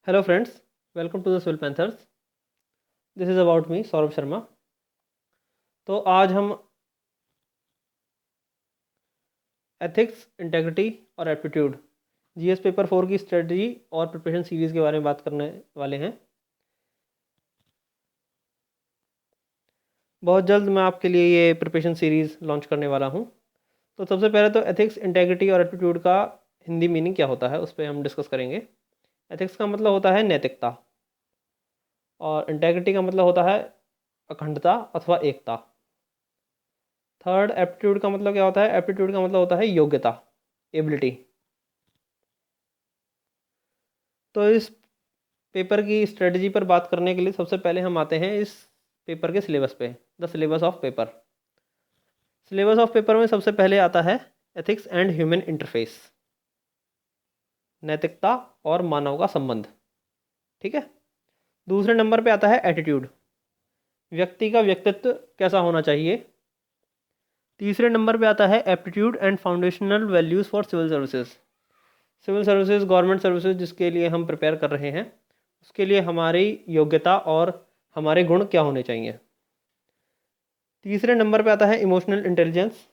Hello friends, welcome to the Soul Panthers. This is about me, Saurabh Sharma. तो आज हम ethics, integrity और aptitude GS paper 4 की strategy और प्रिपरेशन सीरीज़ के बारे में बात करने वाले हैं. बहुत जल्द मैं आपके लिए ये प्रिपरेशन सीरीज़ लॉन्च करने वाला हूँ. तो सबसे पहले तो एथिक्स, इंटेग्रिटी और एप्टीट्यूड का हिंदी मीनिंग क्या होता है उस पर हम डिस्कस करेंगे. एथिक्स का मतलब होता है नैतिकता और इंटेग्रिटी का मतलब होता है अखंडता अथवा एकता. थर्ड, एप्टीट्यूड का मतलब क्या होता है? एप्टीट्यूड का मतलब होता है योग्यता, एबिलिटी. तो इस पेपर की स्ट्रेटजी पर बात करने के लिए सबसे पहले हम आते हैं इस पेपर के सिलेबस पे. The syllabus of paper. Syllabus of paper में सबसे पहले आता है एथिक्स एंड ह्यूमन इंटरफेस, नैतिकता और मानव का संबंध. ठीक है. दूसरे नंबर पे आता है एटीट्यूड, व्यक्ति का व्यक्तित्व कैसा होना चाहिए. तीसरे नंबर पे आता है aptitude and foundational values for civil services. Civil services, government services जिसके लिए हम प्रिपेयर कर रहे हैं, उसके लिए हमारी योग्यता और हमारे गुण क्या होने चाहिए. तीसरे नंबर पे आता है इमोशनल इंटेलिजेंस,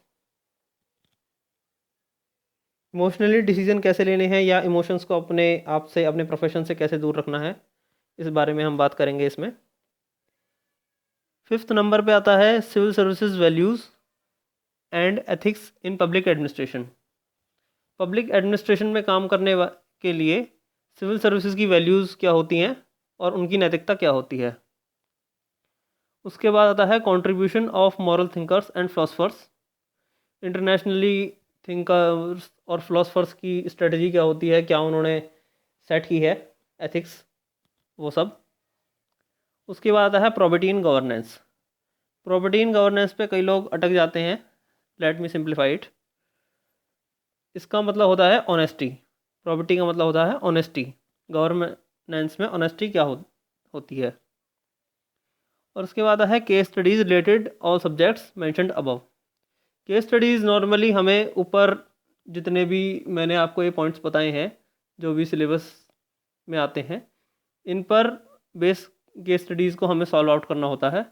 इमोशनली डिसीजन कैसे लेने हैं या इमोशंस को अपने आप से, अपने प्रोफेशन से कैसे दूर रखना है, इस बारे में हम बात करेंगे इसमें. फिफ्थ नंबर पे आता है civil services values and ethics in public administration. Public administration में काम करने के लिए सिविल सर्विसेज की वैल्यूज़ क्या होती हैं और उनकी नैतिकता क्या होती है. उसके बाद आता है contribution of moral thinkers and philosophers. Internationally thinkers और फिलोसफर्स की स्ट्रेटजी क्या होती है, क्या उन्होंने सेट की है, एथिक्स, वो सब. उसके बाद आता है property in governance. Property in governance पे कई लोग अटक जाते हैं. Let me simplify it. इसका मतलब होता है ऑनेस्टी. प्रॉपर्टी का मतलब होता है ऑनेस्टी. गवर्नेंस में ऑनेस्टी क्या होती है. और उसके बाद है case studies related all subjects mentioned above. Case studies normally हमें ऊपर जितने भी मैंने आपको ये पॉइंट्स बताए हैं जो भी सिलेबस में आते हैं, इन पर बेस केस स्टडीज़ को हमें सॉल्व आउट करना होता है.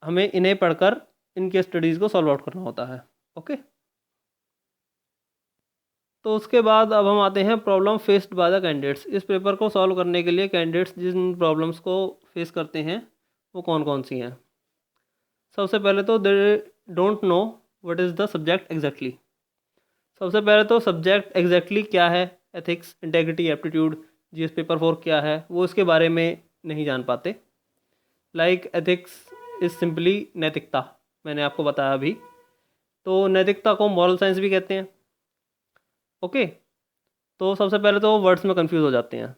हमें इन्हें पढ़कर इन केस स्टडीज़ को सॉल्व आउट करना होता है. ओके. तो उसके बाद अब हम आते हैं problem faced by the candidates. इस पेपर को सॉल्व करने के लिए कैंडिडेट्स जिन प्रॉब्लम्स को फेस करते हैं वो कौन कौन सी हैं. सबसे पहले तो they don't know what is the subject exactly. सबसे पहले तो सब्जेक्ट एग्जैक्टली क्या है, ethics, integrity, aptitude, GS paper 4 क्या है, वो इसके बारे में नहीं जान पाते. लाइक एथिक्स इज़ सिंपली नैतिकता, मैंने आपको बताया अभी. तो नैतिकता को मॉरल साइंस भी कहते हैं. ओके. तो सबसे पहले तो वर्ड्स में कंफ्यूज हो जाते हैं.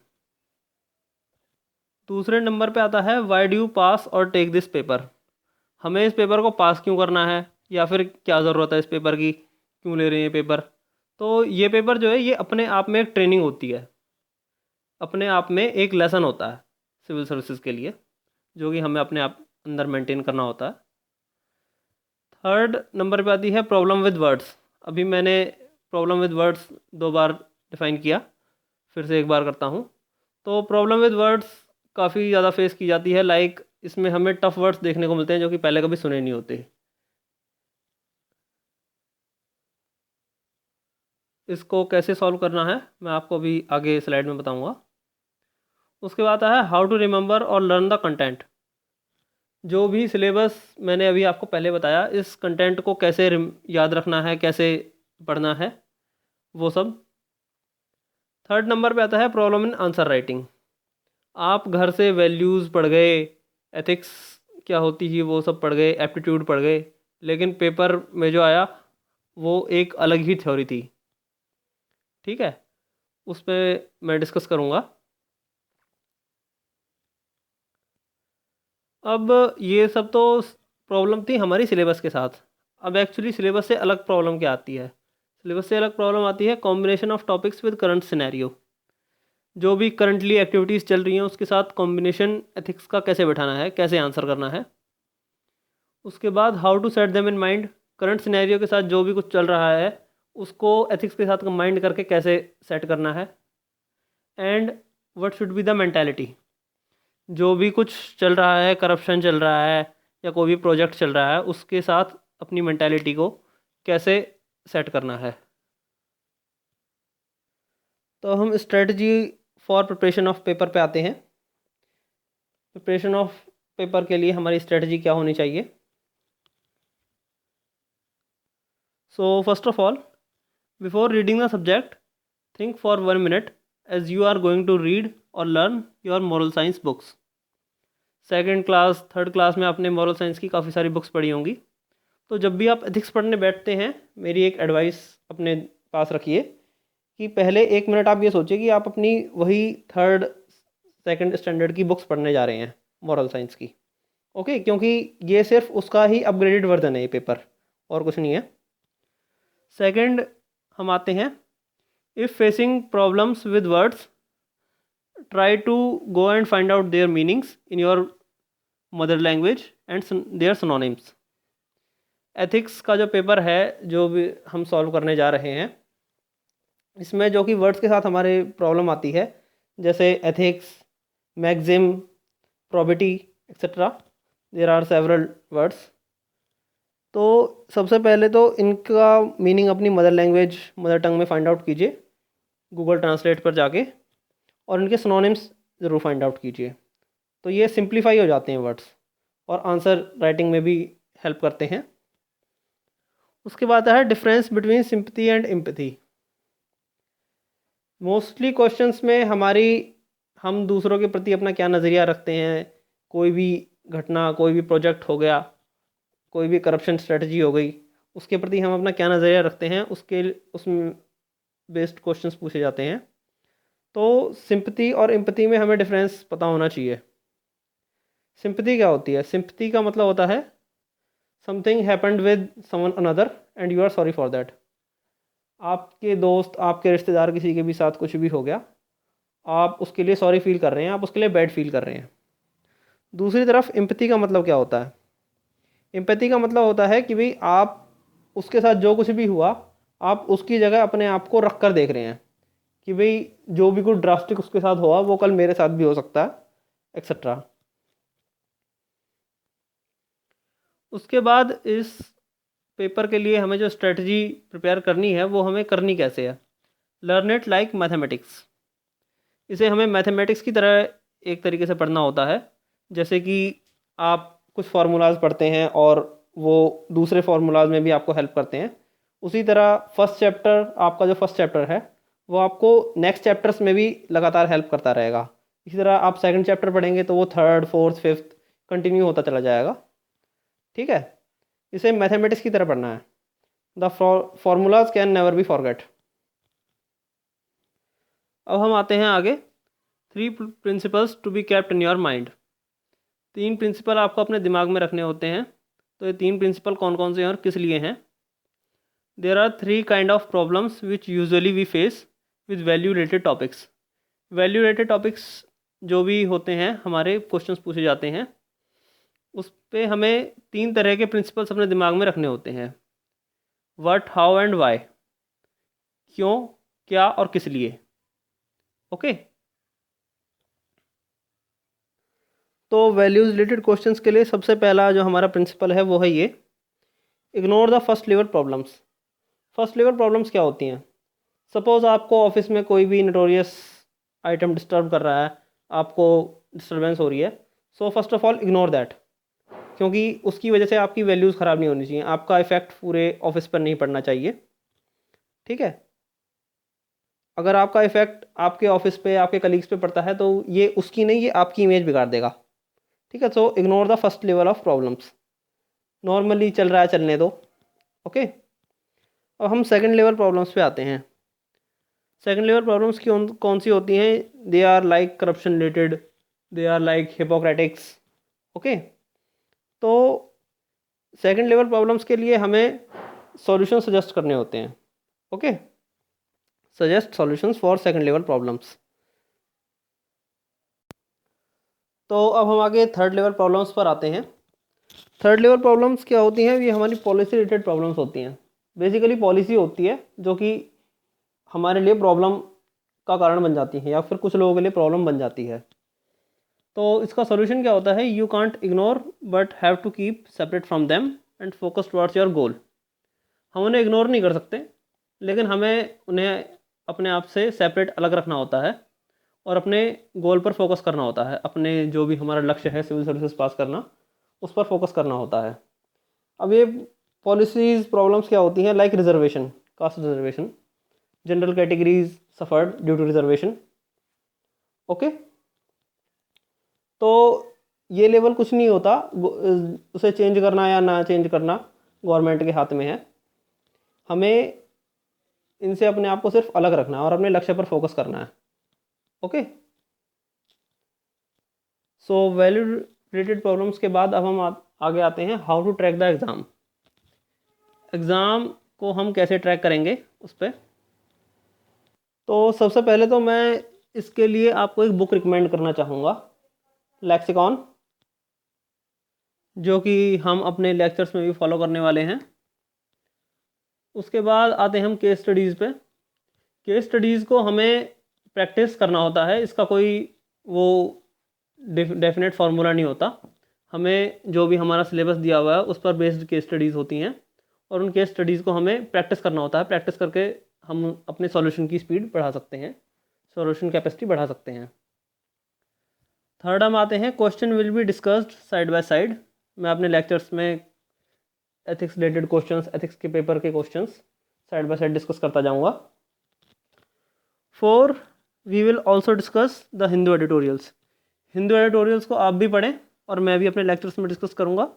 दूसरे नंबर पे आता है वाई डू यू पास और टेक दिस पेपर. हमें इस पेपर को पास क्यों करना है या फिर क्या ज़रूरत है इस पेपर की, क्यों ले रहे हैं ये पेपर. तो ये पेपर जो है ये अपने आप में एक ट्रेनिंग होती है, अपने आप में एक लेसन होता है सिविल सर्विसेज के लिए, जो कि हमें अपने आप अंदर मेंटेन करना होता है. थर्ड नंबर पे आती है प्रॉब्लम विद वर्ड्स. अभी मैंने problem with words 2 bar define किया, फिर से एक बार करता हूँ. तो प्रॉब्लम विद वर्ड्स काफ़ी ज़्यादा फेस की जाती है. लाइक इसमें हमें टफ वर्ड्स देखने को मिलते हैं जो कि पहले कभी सुने नहीं होते. इसको कैसे सॉल्व करना है मैं आपको अभी आगे स्लाइड में बताऊंगा. उसके बाद आता है हाउ टू रिमेंबर और लर्न द कंटेंट. जो भी सिलेबस मैंने अभी आपको पहले बताया, इस कंटेंट को कैसे याद रखना है, कैसे पढ़ना है, वो सब. थर्ड नंबर पे आता है प्रॉब्लम इन आंसर राइटिंग. आप घर से वैल्यूज़ पढ़ गए, एथिक्स क्या होती है वो सब पढ़ गए, एप्टीट्यूड पढ़ गए, लेकिन पेपर में जो आया वो एक अलग ही थ्योरी थी. ठीक है. उस पर मैं डिस्कस करूँगा. अब ये सब तो प्रॉब्लम थी हमारी सिलेबस के साथ. अब एक्चुअली सिलेबस से अलग प्रॉब्लम क्या आती है. सिलेबस से अलग प्रॉब्लम आती है combination of topics with current scenario. जो भी करंटली एक्टिविटीज़ चल रही हैं उसके साथ कॉम्बिनेशन एथिक्स का कैसे बैठाना है, कैसे आंसर करना है. उसके बाद how to set them in mind. Current scenario के साथ जो भी कुछ चल रहा है उसको एथिक्स के साथ कंबाइंड करके कैसे सेट करना है. And what should be the mentality. जो भी कुछ चल रहा है, करप्शन चल रहा है या कोई भी प्रोजेक्ट चल रहा है, उसके साथ अपनी मेंटालिटी को कैसे सेट करना है। तो हम strategy for preparation of paper पे आते हैं। प्रिपरेशन ऑफ पेपर के लिए हमारी स्ट्रेटजी क्या होनी चाहिए। So first of all, before reading the subject, think for 1 minute as you are going to read or learn your moral science books। Second class, third class में आपने moral science की काफ़ी सारी बुक्स पढ़ी होंगी। तो जब भी आप एथिक्स पढ़ने बैठते हैं, मेरी एक एडवाइस अपने पास रखिए कि पहले 1 मिनट आप ये सोचिए कि आप अपनी वही थर्ड सेकंड स्टैंडर्ड की बुक्स पढ़ने जा रहे हैं moral साइंस की। ओके, क्योंकि ये सिर्फ उसका ही अपग्रेडेड वर्जन है ये पेपर, और कुछ नहीं है। सेकंड हम आते हैं, if facing problems with words, try to go and find out their meanings in your mother language and their synonyms। Ethics का जो पेपर है, जो भी हम सॉल्व करने जा रहे हैं, इसमें जो कि वर्ड्स के साथ हमारे प्रॉब्लम आती है, जैसे ethics, maxim, probity etcetera, there are several words. तो सबसे पहले तो इनका मीनिंग अपनी मदर लैंग्वेज, मदर टंग में फाइंड आउट कीजिए गूगल ट्रांसलेट पर जाके, और इनके सिनोनिम्स ज़रूर फाइंड आउट कीजिए। तो ये सिंप्लीफाई हो जाते हैं वर्ड्स और आंसर राइटिंग में भी हेल्प करते हैं। उसके बाद है difference between sympathy and empathy. Mostly questions में हम दूसरों के प्रति अपना क्या नज़रिया रखते हैं, कोई भी घटना, कोई भी प्रोजेक्ट हो गया, कोई भी करप्शन स्ट्रेटजी हो गई, उसके प्रति हम अपना क्या नज़रिया रखते हैं, उसमें बेस्ड क्वेश्चंस पूछे जाते हैं। तो सिंपैथी और एम्पैथी में हमें डिफरेंस पता होना चाहिए। सिंपैथी क्या होती है? सिंपैथी का मतलब होता है something happened with someone another and you are sorry for that. आपके दोस्त, आपके रिश्तेदार, किसी के भी साथ कुछ भी हो गया, आप उसके लिए सॉरी फील कर रहे हैं, आप उसके लिए बैड फील कर रहे हैं। दूसरी तरफ एम्पैथी का मतलब क्या होता है? एम्पैथी का मतलब होता है कि भाई आप उसके साथ जो कुछ भी हुआ, आप उसकी जगह अपने आप को रख कर देख रहे हैं कि भाई जो भी कुछ ड्रास्टिक उसके साथ हुआ वो कल मेरे साथ भी हो सकता है, एक्सेट्रा। उसके बाद इस पेपर के लिए हमें जो स्ट्रेटजी प्रिपेयर करनी है वो हमें करनी कैसे है? Learn it like mathematics. इसे हमें मैथमेटिक्स की तरह एक तरीके से पढ़ना होता है, जैसे कि आप कुछ फार्मूलाज पढ़ते हैं और वो दूसरे फार्मूलाज में भी आपको हेल्प करते हैं। उसी तरह फर्स्ट चैप्टर, आपका जो फर्स्ट चैप्टर है वो आपको नेक्स्ट चैप्टर्स में भी लगातार हेल्प करता रहेगा। इसी तरह आप सेकंड चैप्टर पढ़ेंगे तो वो थर्ड, फोर्थ, फिफ्थ कंटिन्यू होता चला जाएगा। ठीक है, इसे मैथमेटिक्स की तरह पढ़ना है। The formulas can never be forget. अब हम आते हैं आगे, 3 principles to be kept in your mind. 3 principle आपको अपने दिमाग में रखने होते हैं। तो ये 3 प्रिंसिपल कौन कौन से हैं और किस लिए हैं? There are 3 kind of problems which usually we face with value related topics. Value related topics जो भी होते हैं, हमारे क्वेश्चंस पूछे जाते हैं, उस पे हमें 3 तरह के प्रिंसिपल्स अपने दिमाग में रखने होते हैं। What, how and why. क्यों, क्या और किस लिए। ओके। तो वैल्यूज रिलेटेड क्वेश्चंस के लिए सबसे पहला जो हमारा प्रिंसिपल है वो है ये, ignore the first level problems. First level problems क्या होती हैं? सपोज़ आपको ऑफिस में कोई भी नोटोरियस आइटम डिस्टर्ब कर रहा है, आपको डिस्टर्बेंस हो रही है। So first of all ignore that, क्योंकि उसकी वजह से आपकी वैल्यूज़ ख़राब नहीं होनी चाहिए, आपका इफेक्ट पूरे ऑफिस पर नहीं पड़ना चाहिए। ठीक है, अगर आपका इफेक्ट आपके ऑफिस पे, आपके कलीग्स पे पड़ता है तो ये उसकी नहीं, ये आपकी इमेज बिगाड़ देगा। ठीक है, so ignore the first level of problems. Normally चल रहा है, चलने दो। ओके। अब हम सेकंड लेवल प्रॉब्लम्स पे आते हैं। सेकंड लेवल प्रॉब्लम्स की कौन सी होती हैं? They are like corruption related, they are like hypocritics. Okay. तो सेकंड लेवल प्रॉब्लम्स के लिए हमें सॉल्यूशन सजेस्ट करने होते हैं। Okay, suggest solutions for second level problems. तो अब हम आगे थर्ड लेवल प्रॉब्लम्स पर आते हैं। थर्ड लेवल प्रॉब्लम्स क्या होती हैं? ये हमारी पॉलिसी रिलेटेड प्रॉब्लम्स होती हैं। बेसिकली पॉलिसी होती है जो कि हमारे लिए प्रॉब्लम का कारण बन जाती हैं या फिर कुछ लोगों के लिए प्रॉब्लम बन जाती है। तो इसका सोल्यूशन क्या होता है, you can't ignore but have to keep separate from them and focus towards your goal. हम उन्हें इग्नोर नहीं कर सकते, लेकिन हमें उन्हें अपने आप से सेपरेट अलग रखना होता है और अपने गोल पर फोकस करना होता है। अपने जो भी हमारा लक्ष्य है सिविल सर्विसेज पास करना, उस पर फोकस करना होता है। अब ये पॉलिसीज प्रॉब्लम्स क्या होती हैं, like reservation, caste reservation, general categories suffered due to reservation. Okay, तो ये लेवल कुछ नहीं होता, उसे चेंज करना या ना चेंज करना गवर्नमेंट के हाथ में है। हमें इनसे अपने आप को सिर्फ अलग रखना है और अपने लक्ष्य पर फोकस करना है। Okay, so value related problems के बाद अब हम आगे आते हैं how to track the exam. Exam को हम कैसे ट्रैक करेंगे उस पर। तो सबसे पहले तो मैं इसके लिए आपको एक बुक रिकमेंड करना चाहूँगा, लेक्सिकॉन, जो कि हम अपने लेक्चर्स में भी फॉलो करने वाले हैं। उसके बाद आते हैं हम केस स्टडीज़ पे। केस स्टडीज़ को हमें प्रैक्टिस करना होता है, इसका कोई वो डेफिनेट फार्मूला नहीं होता। हमें जो भी हमारा सिलेबस दिया हुआ है उस पर बेस्ड केस स्टडीज़ होती हैं और उन केस स्टडीज़ को हमें प्रैक्टिस करना होता है। प्रैक्टिस करके हम अपने सॉल्यूशन की स्पीड बढ़ा सकते हैं, सॉल्यूशन कैपेसिटी बढ़ा सकते हैं। थर्ड हम आते हैं question will be discussed side by side. मैं अपने लेक्चर्स में एथिक्स रिलेटेड क्वेश्चंस, एथिक्स के पेपर के questions side by side discuss करता जाऊंगा। 4 we will also discuss the Hindu editorials. Hindu editorials को आप भी पढ़ें और मैं भी अपने लेक्चर्स में डिस्कस करूंगा।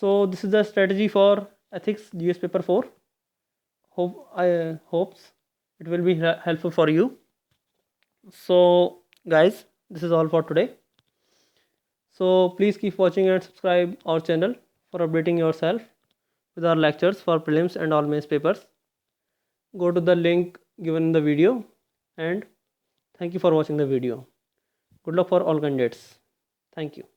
So this is the strategy for ethics GS paper 4। Hopes it will be helpful for you. So guys, this is all for today. So please keep watching and subscribe our channel for updating yourself with our lectures for prelims and all mains papers. Go to the link given in the video and thank you for watching the video. Good luck for all candidates. Thank you.